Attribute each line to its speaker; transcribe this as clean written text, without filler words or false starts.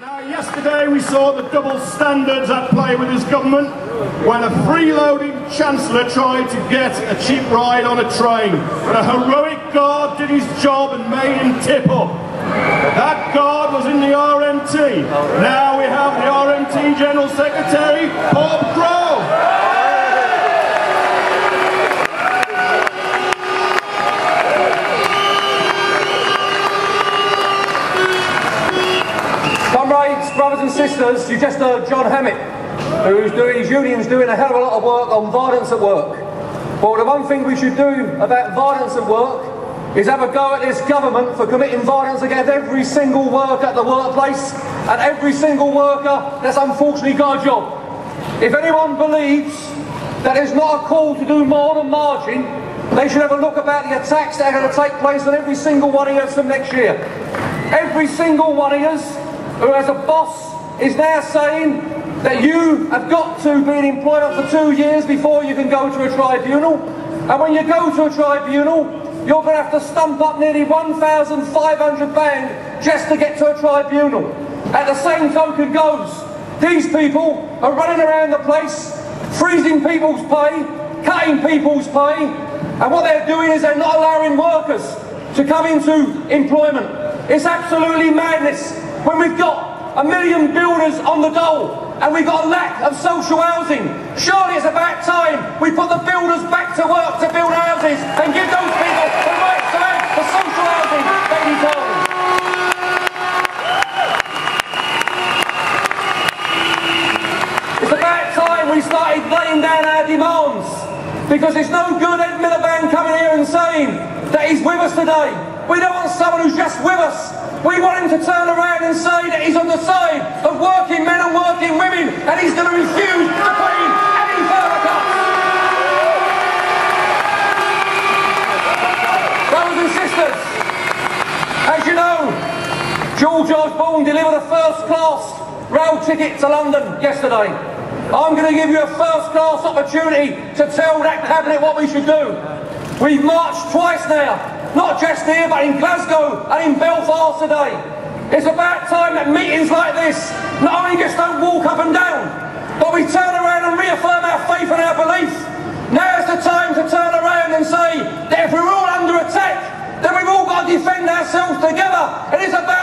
Speaker 1: Now, yesterday we saw the double standards at play with his government when a freeloading chancellor tried to get a cheap ride on a train. But a heroic guard did his job and made him tip up. That guard was in the RMT. Now we have the RMT General Secretary, Bob Grove.
Speaker 2: Comrades, brothers and sisters, you just heard John Hammett, who's doing his union's doing a hell of a lot of work on violence at work. But the one thing we should do about violence at work is have a go at this government for committing violence against every single worker at the workplace and every single worker that's unfortunately got a job. If anyone believes that there's not a call to do more than marching, they should have a look about the attacks that are going to take place on every single one of us from next year. Every single one of us who as a boss is now saying that you have got to be in employment for 2 years before you can go to a tribunal, and when you go to a tribunal you're going to have to stump up nearly £1,500 just to get to a tribunal. At the same token goes, these people are running around the place freezing people's pay, cutting people's pay, and what they're doing is they're not allowing workers to come into employment. It's absolutely madness. When we've got 1 million builders on the dole and we've got a lack of social housing, surely it's about time we put the builders back to work to build houses and give those people the right to have the social housing they deserve. It's about time we started laying down our demands, because it's no good Ed Miliband coming here and saying that he's with us today. We don't want someone who's just with us. We want him to turn around and say that he's on the side of working men and working women, and he's going to refuse to put in any further cuts. Brothers and sisters, as you know, George Osborne delivered a first-class rail ticket to London yesterday. I'm going to give you a first-class opportunity to tell that cabinet what we should do. We've marched twice now. Not just here, but in Glasgow and in Belfast today. It's about time that meetings like this not only just don't walk up and down, but we turn around and reaffirm our faith and our belief. Now's the time to turn around and say that if we're all under attack, then we've all got to defend ourselves together. It is about